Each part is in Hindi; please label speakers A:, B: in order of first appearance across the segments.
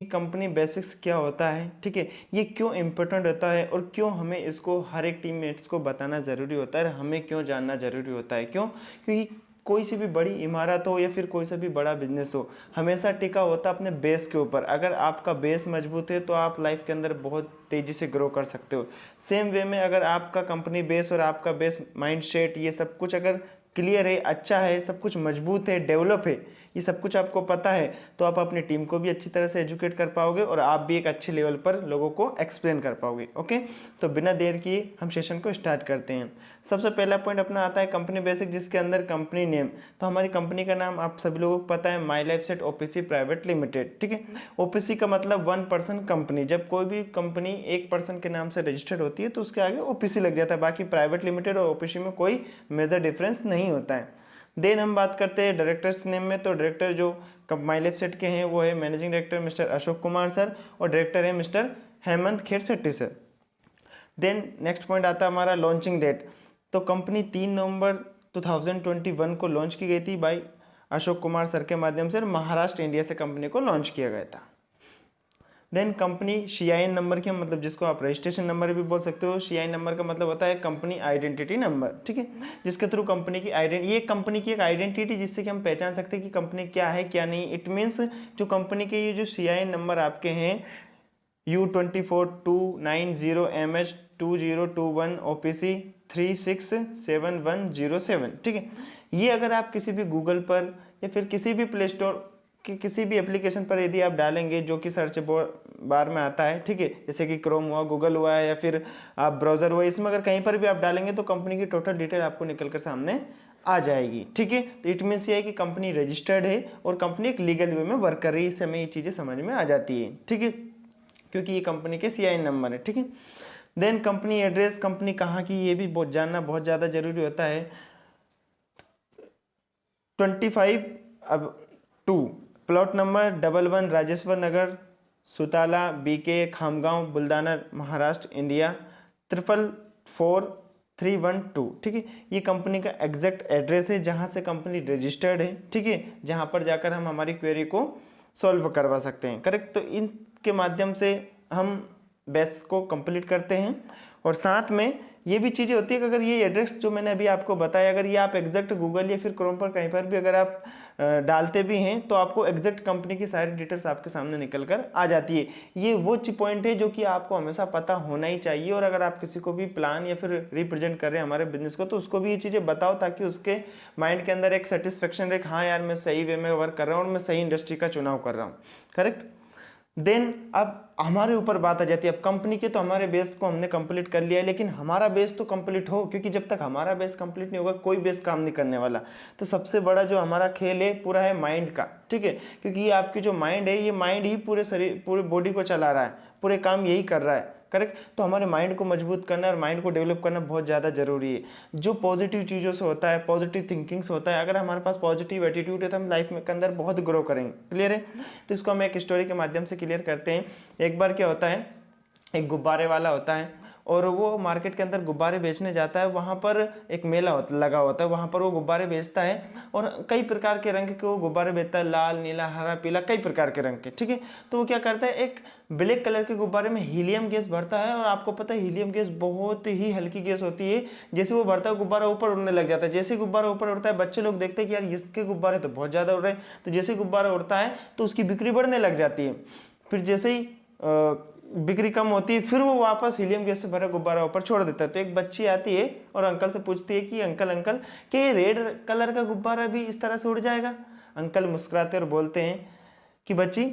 A: कंपनी बेसिक्स क्या होता है, ठीक है, ये क्यों इम्पोर्टेंट होता है और क्यों हमें इसको हर एक टीममेट्स को बताना ज़रूरी होता है, हमें क्यों जानना ज़रूरी होता है, क्यों, क्योंकि कोई सी भी बड़ी इमारत हो या फिर कोई सा भी बड़ा बिजनेस हो, हमेशा टिका होता है अपने बेस के ऊपर। अगर आपका बेस मजबूत है तो आप लाइफ के अंदर बहुत तेज़ी से ग्रो कर सकते हो। सेम वे में अगर आपका कंपनी बेस और आपका बेस माइंड सेट ये सब कुछ अगर क्लियर है, अच्छा है, सब कुछ मजबूत है, डेवलप है, ये सब कुछ आपको पता है, तो आप अपनी टीम को भी अच्छी तरह से एजुकेट कर पाओगे और आप भी एक अच्छे लेवल पर लोगों को एक्सप्लेन कर पाओगे। ओके, तो बिना देर किए हम सेशन को स्टार्ट करते हैं। सबसे पहला पॉइंट अपना आता है कंपनी बेसिक, जिसके अंदर कंपनी नेम। तो हमारी कंपनी का नाम आप सभी लोगों को पता है, my life set OPC private limited, ठीक है। ओपीसी का मतलब वन पर्सन कंपनी। जब कोई भी कंपनी एक पर्सन के नाम से रजिस्टर्ड होती है तो उसके आगे ओपीसी लग जाता है, बाकी प्राइवेट लिमिटेड और ओपीसी में कोई मेजर डिफरेंस नहीं होता है। देन हम बात करते हैं डायरेक्टर्स नेम में। तो डायरेक्टर जो माई लाइफ सेट के हैं वो है managing director mister Ashok Kumar sir और डायरेक्टर है mister Hemant Khershetti sir. Then next point आता है हमारा लॉन्चिंग डेट। तो कंपनी 3 नवंबर 2021 को लॉन्च की गई थी बाय अशोक कुमार सर के माध्यम से, महाराष्ट्र इंडिया से कंपनी को लॉन्च किया गया था। देन कंपनी CIN नंबर के, मतलब जिसको आप रजिस्ट्रेशन नंबर भी बोल सकते हो। CIN नंबर का मतलब होता है कंपनी आइडेंटिटी नंबर, ठीक है, जिसके थ्रू कंपनी की ये कंपनी की एक आइडेंटिटी जिससे कि हम पहचान सकते हैं कि कंपनी क्या है क्या नहीं। इट मीन्स जो कंपनी के ये जो CIN नंबर आपके हैं U24290MH2021 OPC 367107, ठीक है, ये अगर आप किसी भी गूगल पर या फिर किसी भी प्ले स्टोर कि किसी भी एप्लीकेशन पर यदि आप डालेंगे जो कि सर्च बार में आता है, ठीक है, जैसे कि क्रोम हुआ, गूगल हुआ या फिर आप ब्राउजर हुआ, इसमें अगर कहीं पर भी आप डालेंगे तो कंपनी की टोटल डिटेल आपको निकल कर सामने आ जाएगी, ठीक है। तो इट मीन्स ये है कि कंपनी रजिस्टर्ड है और कंपनी एक लीगल वे में वर्क कर रही है। इससे हमें ये चीज़ें समझ में आ जाती है, ठीक है, क्योंकि ये कंपनी के CIN नंबर है, ठीक है। देन कंपनी एड्रेस, कंपनी कहाँ की ये भी बहुत जानना बहुत ज़्यादा जरूरी होता है। 25/2 प्लॉट नंबर 11 राजेश्वर नगर, सुताला BK, खामगांव, बुल्दाना, महाराष्ट्र, इंडिया 444312, ठीक है। ये कंपनी का एग्जैक्ट एड्रेस है जहाँ से कंपनी रजिस्टर्ड है, ठीक है, जहाँ पर जाकर हम हमारी क्वेरी को सॉल्व करवा सकते हैं, करेक्ट। तो इनके माध्यम से हम बेस को कंप्लीट करते हैं और साथ में ये भी चीज़ें होती है कि अगर ये एड्रेस जो मैंने अभी आपको बताया, अगर ये आप एग्जैक्ट गूगल या फिर क्रोम पर कहीं पर भी अगर आप डालते भी हैं तो आपको एग्जैक्ट कंपनी की सारी डिटेल्स आपके सामने निकल कर आ जाती है। ये वो पॉइंट है जो कि आपको हमेशा पता होना ही चाहिए। और अगर आप किसी को भी प्लान या फिर रिप्रेजेंट कर रहे हैं हमारे बिजनेस को तो उसको भी ये चीज़ें बताओ ताकि उसके माइंड के अंदर एक सेटिस्फेक्शन रहे, हाँ यार मैं सही वे में वर्क कर रहा हूँ और मैं सही इंडस्ट्री का चुनाव कर रहा हूँ, करेक्ट। देन अब हमारे ऊपर बात आ जाती है, अब कंपनी के तो हमारे बेस को हमने कंप्लीट कर लिया है, लेकिन हमारा बेस तो कंप्लीट हो, क्योंकि जब तक हमारा बेस कंप्लीट नहीं होगा कोई बेस काम नहीं करने वाला। तो सबसे बड़ा जो हमारा खेल है पूरा है माइंड का, ठीक है, क्योंकि ये आपकी जो माइंड है, ये माइंड ही पूरे शरीर पूरे बॉडी को चला रहा है, पूरे काम यही कर रहा है, करेक्ट। तो हमारे माइंड को मजबूत करना और माइंड को डेवलप करना बहुत ज़्यादा जरूरी है। जो पॉजिटिव चीज़ों से होता है, पॉजिटिव थिंकिंग से होता है, अगर हमारे पास पॉजिटिव एटीट्यूड है तो हम लाइफ में के अंदर बहुत ग्रो करेंगे, क्लियर है। तो इसको हम एक स्टोरी के माध्यम से क्लियर करते हैं। एक बार क्या होता है, एक गुब्बारे वाला होता है और वो मार्केट के अंदर गुब्बारे बेचने जाता है। वहाँ पर एक मेला लगा होता है, वहाँ पर वो गुब्बारे बेचता है और कई प्रकार के रंग के वो गुब्बारे बेचता है, लाल, नीला, हरा, पीला, कई प्रकार के रंग के, ठीक है। तो वो क्या करता है, एक ब्लैक कलर के गुब्बारे में हीलियम गैस भरता है और आपको पता है हीलियम गैस बहुत ही हल्की गैस होती है। जैसे वो भरता है गुब्बारा ऊपर उड़ने लग जाता है। जैसे गुब्बारा ऊपर उड़ता है बच्चे लोग देखते हैं कि यार इसके गुब्बारे तो बहुत ज़्यादा उड़ रहे हैं, तो जैसे गुब्बारा उड़ता है तो उसकी बिक्री बढ़ने लग जाती है। फिर जैसे ही बिक्री कम होती है फिर वो वापस हीलियम गैस से भरा गुब्बारा ऊपर छोड़ देता है। तो एक बच्ची आती है और अंकल से पूछती है कि अंकल अंकल क्या ये रेड कलर का गुब्बारा भी इस तरह से उड़ जाएगा। अंकल मुस्कुराते और बोलते हैं कि बच्ची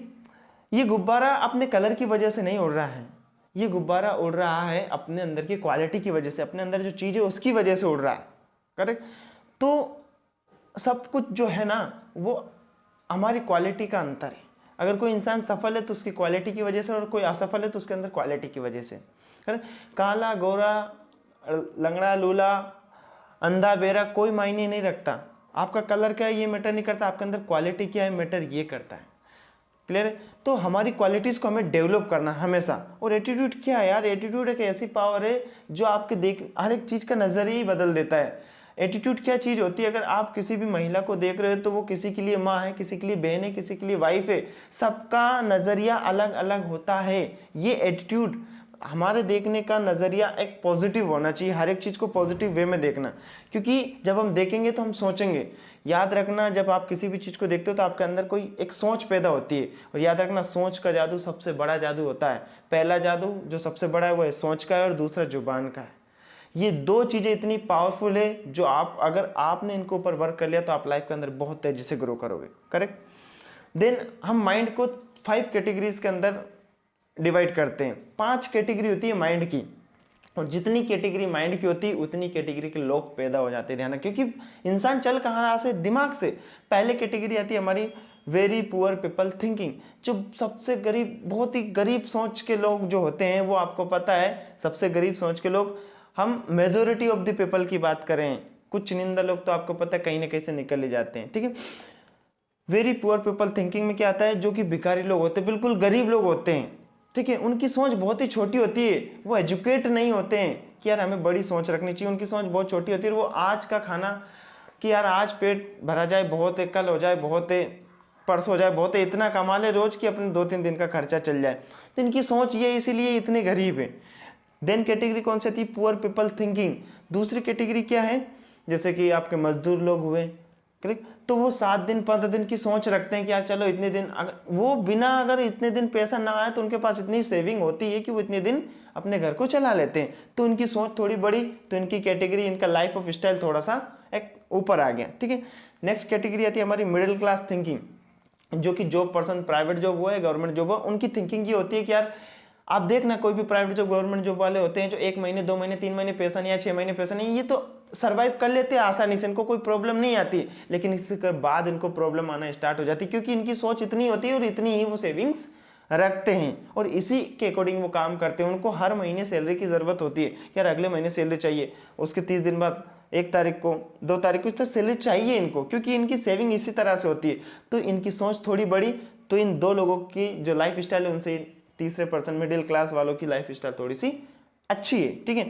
A: ये गुब्बारा अपने कलर की वजह से नहीं उड़ रहा है, ये गुब्बारा उड़ रहा है अपने अंदर की क्वालिटी की वजह से, अपने अंदर जो चीज़ है उसकी वजह से उड़ रहा है, करेक्ट। तो सब कुछ जो है ना वो हमारी क्वालिटी का अंतर है। अगर कोई इंसान सफल है तो उसकी क्वालिटी की वजह से और कोई असफल है तो उसके अंदर क्वालिटी की वजह से। काला, गोरा, लंगड़ा, लूला, अंधा, बेरा कोई मायने नहीं रखता। आपका कलर क्या है ये मैटर नहीं करता, आपके अंदर क्वालिटी क्या है मैटर ये करता है, क्लियर है। तो हमारी क्वालिटीज़ को हमें डेवलप करना हमेशा। और एटीट्यूड क्या है यार, एटीट्यूड एक ऐसी पावर है जो आपके हर एक चीज़ का नज़रिया ही बदल देता है। एटीट्यूड क्या चीज होती है? अगर आप किसी भी महिला को देख रहे हो तो वो किसी के लिए माँ है, किसी के लिए बहन है, किसी के लिए वाइफ है, सबका नजरिया अलग अलग होता है। ये एटीट्यूड, हमारे देखने का नजरिया एक पॉजिटिव होना चाहिए, हर एक चीज को पॉजिटिव वे में देखना, क्योंकि जब हम देखेंगे तो हम सोचेंगे। याद रखना, जब आप किसी भी चीज को देखते हो तो आपके अंदर कोई एक सोच पैदा होती है, और याद रखना सोच का जादू सबसे बड़ा जादू होता है। पहला जादू जो सबसे बड़ा है वो है सोच का है, और दूसरा जुबान का है। ये दो चीजें इतनी पावरफुल है जो आप, अगर आपने इनके ऊपर वर्क कर लिया तो आप लाइफ के अंदर बहुत तेजी से ग्रो करोगे। करेक्ट। देन हम माइंड को 5 कैटेगरीज के अंदर डिवाइड करते हैं। 5 कैटेगरी होती है माइंड की, और जितनी कैटेगरी माइंड की होती है उतनी कैटेगरी के लोग पैदा हो जाते हैं। ध्यान रखिए, क्योंकि इंसान चल कहाँ रहा से? दिमाग से। पहले कैटेगरी आती है हमारी वेरी पुअर पीपल थिंकिंग, जो सबसे गरीब, बहुत ही गरीब सोच के लोग जो होते हैं, वो आपको पता है सबसे गरीब सोच के लोग, हम मेजोरिटी ऑफ द पीपल की बात करें, कुछ चुनिंदा लोग तो आपको पता है कहीं ना कहीं से निकल ही जाते हैं। ठीक है। वेरी पुअर पीपल थिंकिंग में क्या आता है? जो कि भिखारी लोग होते हैं, बिल्कुल गरीब लोग होते हैं। ठीक है। उनकी सोच बहुत ही छोटी होती है, वो एजुकेट नहीं होते हैं कि यार हमें बड़ी सोच रखनी चाहिए। उनकी सोच बहुत छोटी होती है, और वो आज का खाना कि यार आज पेट भरा जाए बहुत है, कल हो जाए बहुत है, परसों हो जाए बहुत है, इतना कमा ले रोज कि अपने 2-3 दिन का खर्चा चल जाए। तो इनकी सोच ये, इसीलिए इतने गरीब है। देन कैटेगरी कौन सी थी? Poor people thinking. दूसरी कैटेगरी क्या है? जैसे कि आपके मजदूर लोग हुए, करेक्ट। तो वो 7 दिन 15 दिन की सोच रखते हैं कि यार चलो इतने दिन, अगर वो बिना, अगर इतने दिन पैसा ना आए तो उनके पास इतनी सेविंग होती है कि वो इतने दिन अपने घर को चला लेते हैं। तो इनकी सोच थोड़ी बड़ी, तो इनकी कैटेगरी, इनका लाइफ ऑफ स्टाइल थोड़ा सा एक ऊपर आ गया। ठीक है। नेक्स्ट कैटेगरी आती है हमारी मिडिल क्लास थिंकिंग, जो कि जॉब पर्सन, प्राइवेट जॉब हो या गवर्नमेंट जॉब हो, उनकी थिंकिंग ये होती है कि यार आप देखना कोई भी प्राइवेट जॉब, गवर्नमेंट जॉब वाले होते हैं जो 1 महीने 2 महीने 3 महीने पैसा नहीं आया, 6 महीने पैसा नहीं, ये तो सर्वाइव कर लेते हैं आसानी से, इनको कोई प्रॉब्लम नहीं आती। लेकिन इसके बाद इनको प्रॉब्लम आना स्टार्ट हो जाती है, क्योंकि इनकी सोच इतनी होती है और इतनी ही वो सेविंग्स रखते हैं, और इसी के अकॉर्डिंग वो काम करते हैं। उनको हर महीने सैलरी की जरूरत होती है, यार अगले महीने सैलरी चाहिए, उसके 30 दिन बाद 1 तारीख को 2 तारीख को इस तरह सैलरी चाहिए इनको, क्योंकि इनकी सेविंग इसी तरह से होती है। तो इनकी सोच थोड़ी बड़ी। तो इन दो लोगों की जो लाइफ स्टाइल है उनसे तीसरे पर्सन मिडिल क्लास वालों की लाइफ स्टाइल थोड़ी सी अच्छी है। ठीक है।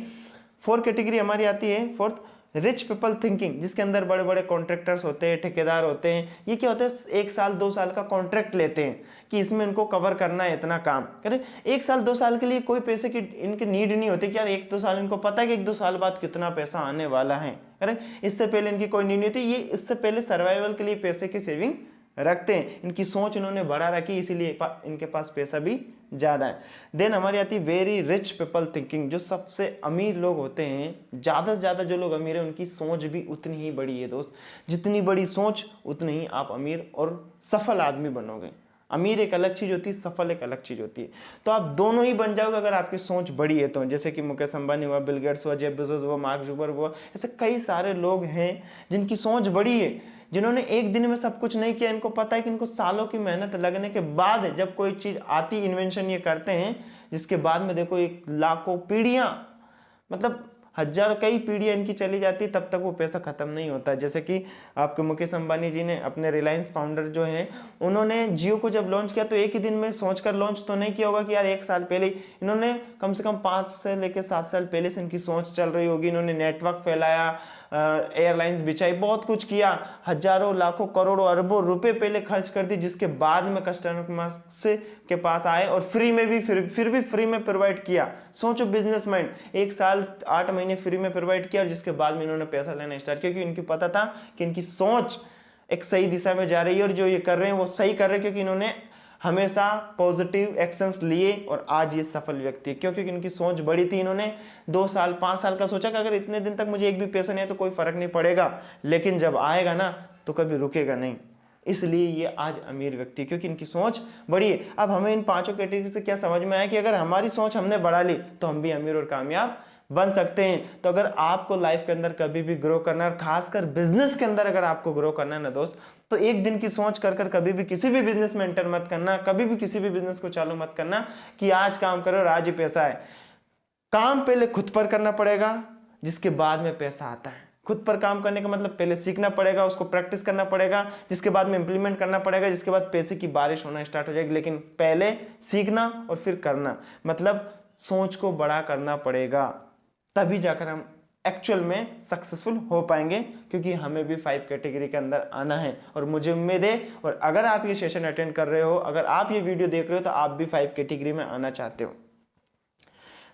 A: 4 कैटेगरी हमारी आती है, फोर्थ रिच पीपल थिंकिंग, जिसके अंदर बड़े बड़े कॉन्ट्रैक्टर्स होते हैं, ठेकेदार होते हैं। ये क्या होता है? 1 साल 2 साल का कॉन्ट्रैक्ट लेते हैं कि इसमें इनको कवर करना है इतना काम। करेक्ट। 1 साल 2 साल के लिए कोई पैसे की इनकी नीड नहीं होती कि यार 1-2 साल, इनको पता है कि 1-2 साल बाद कितना पैसा आने वाला है। करेक्ट। इससे पहले इनकी कोई नीड नहीं होती, ये इससे पहले सर्वाइवल के लिए पैसे की सेविंग रखते हैं। इनकी सोच इन्होंने बढ़ा रखी, इसीलिए इनके पास पैसा भी ज्यादा है। देन हमारी आती है वेरी रिच पीपल थिंकिंग, जो सबसे अमीर लोग होते हैं, ज्यादा से ज्यादा जो लोग अमीर हैं उनकी सोच भी उतनी ही बड़ी है दोस्त। जितनी बड़ी सोच उतनी ही आप अमीर और सफल आदमी बनोगे। अमीर एक अलग चीज होती है, सफल एक अलग चीज होती है। तो आप दोनों ही बन जाओगे अगर आपकी सोच बड़ी है तो। जैसे कि मुकेश अंबानी हुआ, बिल गेट्स हुआ, जेफ बेजोस हुआ, मार्क जुकरबर्ग हुआ, ऐसे कई सारे लोग हैं जिनकी सोच बड़ी है, जिन्होंने एक दिन में सब कुछ नहीं किया। इनको पता है कि इनको सालों की मेहनत लगने के बाद जब कोई चीज आती, इन्वेंशन ये करते हैं, जिसके बाद में देखो एक लाखों पीढ़ियां, मतलब हजार कई पीढ़ियां इनकी चली जाती, तब तक वो पैसा खत्म नहीं होता। जैसे कि आपके मुकेश अंबानी जी ने अपने रिलायंस फाउंडर जो हैं, उन्होंने जियो को जब लॉन्च किया तो एक ही दिन में सोचकर लॉन्च तो नहीं किया होगा कि यार 1 साल पहले। इन्होंने कम से कम 5 से लेकर 7 साल पहले से इनकी सोच चल रही होगी। इन्होंने नेटवर्क फैलाया, एयरलाइंस बिछाई, बहुत कुछ किया, हजारों लाखों करोड़ों अरबों रुपए पहले खर्च कर दी, जिसके बाद में कस्टमर से के पास आए और फ्री में भी फिर भी फ्री में प्रोवाइड किया। सोचो बिजनेसमैन, 1 साल 8 महीने फ्री में प्रोवाइड किया, और जिसके बाद में इन्होंने पैसा लेना स्टार्ट किया, क्योंकि इनको पता था कि इनकी सोच एक सही दिशा में जा रही है, और जो ये कर रहे हैं वो सही कर रहे हैं, क्योंकि इन्होंने हमेशा पॉजिटिव एक्शंस लिए, और आज ये सफल व्यक्ति है। क्योंकि इनकी सोच बड़ी थी। इन्होंने 2 साल 5 साल का सोचा कि अगर इतने दिन तक मुझे एक भी पैसा नहीं है तो कोई फर्क नहीं पड़ेगा, लेकिन जब आएगा ना तो कभी रुकेगा नहीं। इसलिए ये आज अमीर व्यक्ति है, क्योंकि इनकी सोच बड़ी है। अब हमें इन 5 कैटेगरी से क्या समझ में आया कि अगर हमारी सोच हमने बढ़ा ली तो हम भी अमीर और कामयाब बन सकते हैं। तो अगर आपको लाइफ के अंदर कभी भी ग्रो करना है, खासकर बिजनेस के अंदर अगर आपको ग्रो करना है ना दोस्त, तो एक दिन की सोच कर कभी भी किसी भी बिजनेस में एंटर मत करना, कभी भी किसी भी बिजनेस को चालू मत करना कि आज काम करो और आज ही पैसा है। काम पहले खुद पर करना पड़ेगा, जिसके बाद में पैसा आता है। खुद पर काम करने का मतलब पहले सीखना पड़ेगा, उसको प्रैक्टिस करना पड़ेगा, जिसके बाद में इंप्लीमेंट करना पड़ेगा, जिसके बाद पैसे की बारिश होना स्टार्ट हो जाएगी। लेकिन पहले सीखना और फिर करना, मतलब सोच को बड़ा करना पड़ेगा, तभी जाकर हम एक्चुअल में सक्सेसफुल हो पाएंगे, क्योंकि हमें भी 5 कैटेगरी के अंदर आना है। और मुझे उम्मीद है, और अगर आप ये सेशन अटेंड कर रहे हो, अगर आप ये वीडियो देख रहे हो, तो आप भी 5 कैटेगरी में आना चाहते हो।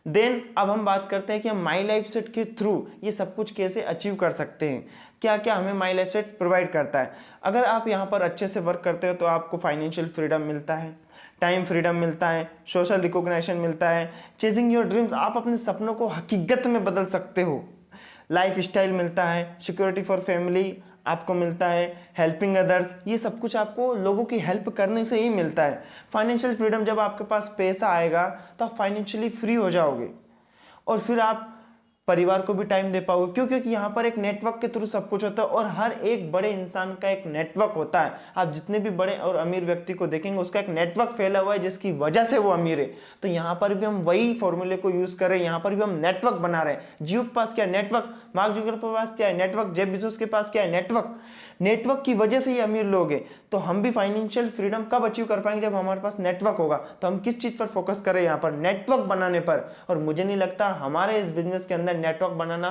A: देन अब हम बात करते हैं कि हम माई लाइफ सेट के थ्रू ये सब कुछ कैसे अचीव कर सकते हैं, क्या क्या हमें माई लाइफ सेट प्रोवाइड करता है। अगर आप यहाँ पर अच्छे से वर्क करते हो तो आपको फाइनेंशियल फ्रीडम मिलता है, टाइम फ्रीडम मिलता है, सोशल रिकॉग्निशन मिलता है, चेजिंग योर ड्रीम्स, आप अपने सपनों को हकीकत में बदल सकते हो, लाइफ स्टाइल मिलता है, सिक्योरिटी फॉर फैमिली आपको मिलता है, हेल्पिंग अदर्स, ये सब कुछ आपको लोगों की हेल्प करने से ही मिलता है। फाइनेंशियल फ्रीडम, जब आपके पास पैसा आएगा तो आप फाइनेंशियली फ्री हो जाओगे और फिर आप परिवार को भी टाइम दे पाओगे। क्यों? क्योंकि यहाँ पर एक नेटवर्क के थ्रू सब कुछ होता है और हर एक बड़े इंसान का एक नेटवर्क होता है। आप जितने भी बड़े और अमीर व्यक्ति को देखेंगे उसका एक नेटवर्क फैला हुआ है जिसकी वजह से वो अमीर है। तो यहाँ पर भी हम वही फॉर्मूले को यूज कर रहे हैं, यहाँ पर भी हम नेटवर्क बना रहे हैं। जियो के पास क्या नेटवर्क, मार्क जुकरबर्ग के पास क्या है नेटवर्क, जेफ बेजोस के पास क्या है नेटवर्क। नेटवर्क की वजह से ही अमीर लोग हैं। तो हम भी फाइनेंशियल फ्रीडम कब अचीव कर पाएंगे? जब हमारे पास नेटवर्क होगा। तो हम किस चीज पर फोकस करें? यहाँ पर नेटवर्क बनाने पर। और मुझे नहीं लगता हमारे इस बिजनेस के अंदर नेटवर्क बनाना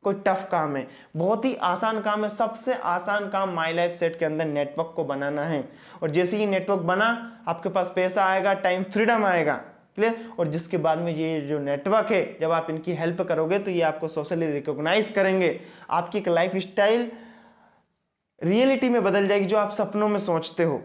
A: कोई टफ काम है, बहुत ही आसान काम है। सबसे आसान काम माई लाइफ सेट के अंदर नेटवर्क को बनाना है। और जैसे ही नेटवर्क बना, आपके पास पैसा आएगा, टाइम फ्रीडम आएगा, क्लियर। और जिसके बाद में ये जो नेटवर्क है, जब आप इनकी हेल्प करोगे तो ये आपको सोशली रिकॉग्नाइज करेंगे, आपकी एक लाइफ स्टाइल रियलिटी में बदल जाएगी जो आप सपनों में सोचते हो,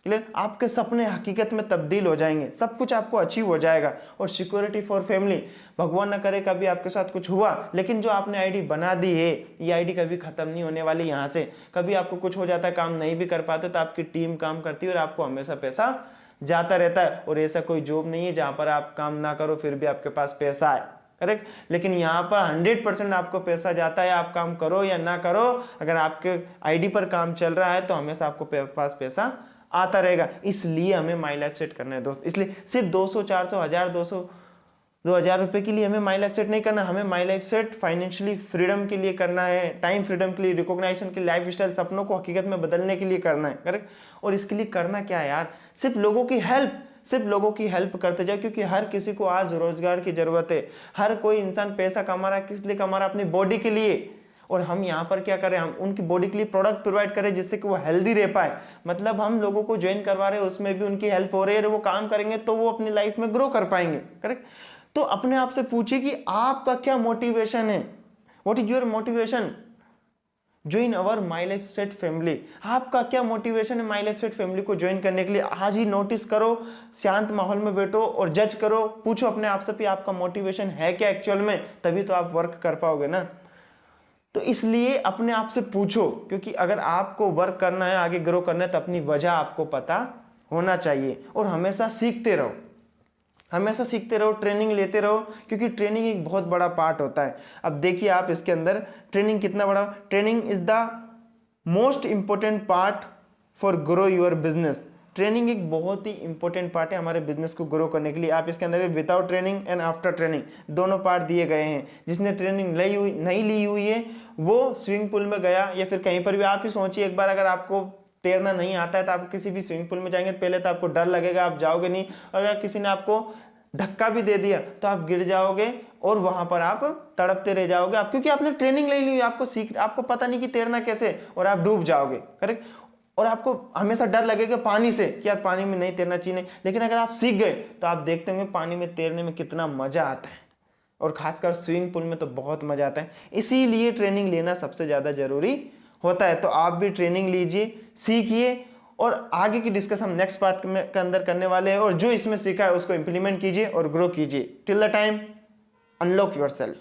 A: क्लियर। आपके सपने हकीकत में तब्दील हो जाएंगे, सब कुछ आपको अचीव हो जाएगा। और सिक्योरिटी फॉर फैमिली, भगवान न करे कभी आपके साथ कुछ हुआ, लेकिन जो आपने आईडी बना दी है, ये आईडी कभी खत्म नहीं होने वाली। यहाँ से कभी आपको कुछ हो जाता है, काम नहीं भी कर पाते, तो आपकी टीम काम करती है और आपको हमेशा पैसा जाता रहता है। और ऐसा कोई जॉब नहीं है जहाँ पर आप काम ना करो फिर भी आपके पास पैसा आए, करेक्ट। लेकिन यहाँ पर 100% आपको पैसा जाता है, आप काम करो या ना करो। अगर आपके आईडी पर काम चल रहा है तो हमेशा आपको पास पैसा आता रहेगा। इसलिए हमें माई लाइफ सेट करना है दोस्त। इसलिए सिर्फ 200, 400, 1000, 200, 2000 रुपए के लिए हमें माई लाइफ सेट नहीं करना। हमें my life set financially freedom के लिए करना है, टाइम फ्रीडम के लिए, रिकॉग्निशन के लिए, लाइफ स्टाइल, सपनों को हकीकत में बदलने के लिए करना है, करेक्ट। और इसके लिए करना क्या है यार? सिर्फ लोगों की हेल्प, सिर्फ लोगों की हेल्प करते जाओ। क्योंकि हर किसी को आज रोजगार की जरूरत है। हर कोई इंसान पैसा कमा रहा है, किस लिए कमा रहा है? अपनी बॉडी के लिए। और हम यहाँ पर क्या करें? हम उनकी बॉडी के लिए प्रोडक्ट प्रोवाइड करें जिससे कि वो हेल्दी रह पाए। मतलब हम लोगों को ज्वाइन करवा रहे हैं, उसमें भी उनकी हेल्प हो रही है। वो काम करेंगे तो वो अपनी लाइफ में ग्रो कर पाएंगे, करेक्ट। तो अपने आप से पूछिए कि आपका क्या मोटिवेशन है, what is your motivation join our my life set family. आपका क्या मोटिवेशन है माई लाइफ सेट फैमिली को ज्वाइन करने के लिए? आज ही नोटिस करो, शांत माहौल में बैठो और जज करो, पूछो अपने आप से कि आपका मोटिवेशन है क्या एक्चुअल में, तभी तो आप वर्क कर पाओगे ना। तो इसलिए अपने आप से पूछो, क्योंकि अगर आपको वर्क करना है, आगे ग्रो करना है, तो अपनी वजह आपको पता होना चाहिए। और हमेशा सीखते रहो, हमेशा सीखते रहो, ट्रेनिंग लेते रहो, क्योंकि ट्रेनिंग एक बहुत बड़ा पार्ट होता है। अब देखिए आप इसके अंदर ट्रेनिंग कितना बड़ा, training is the most important part for grow your business. Training एक बहुत ही इंपॉर्टेंट पार्ट है हमारे बिजनेस को ग्रो करने के लिए। आप इसके अंदर without training and after training दोनों पार्ट दिए गए हैं। जिसने ट्रेनिंग नहीं ली हुई है वो स्विमिंग पूल में गया या फिर कहीं पर भी, आप ही सोचिए एक बार, अगर आपको तैरना नहीं आता है तो आप किसी भी स्विमिंग पूल में जाएंगे तो पहले तो आपको डर लगेगा, आप जाओगे नहीं। और अगर किसी ने आपको धक्का भी दे दिया तो आप गिर जाओगे और वहां पर आप तड़पते रह जाओगे, आप, क्योंकि आपने ट्रेनिंग ले ली, आपको पता नहीं कि तैरना कैसे, और आप डूब जाओगे, करेक्ट। और आपको हमेशा डर लगेगा पानी से कि यार पानी में नहीं तैरना चाहिए। लेकिन अगर आप सीख गए तो आप देखते होंगे पानी में तैरने में कितना मजा आता है, और खासकर स्विमिंग पूल में तो बहुत मजा आता है। इसीलिए ट्रेनिंग लेना सबसे ज्यादा जरूरी होता है। तो आप भी ट्रेनिंग लीजिए, सीखिए, और आगे की डिस्कस हम नेक्स्ट पार्ट के अंदर करने वाले हैं। और जो इसमें सीखा है उसको इंप्लीमेंट कीजिए और ग्रो कीजिए। Till the time, unlock yourself.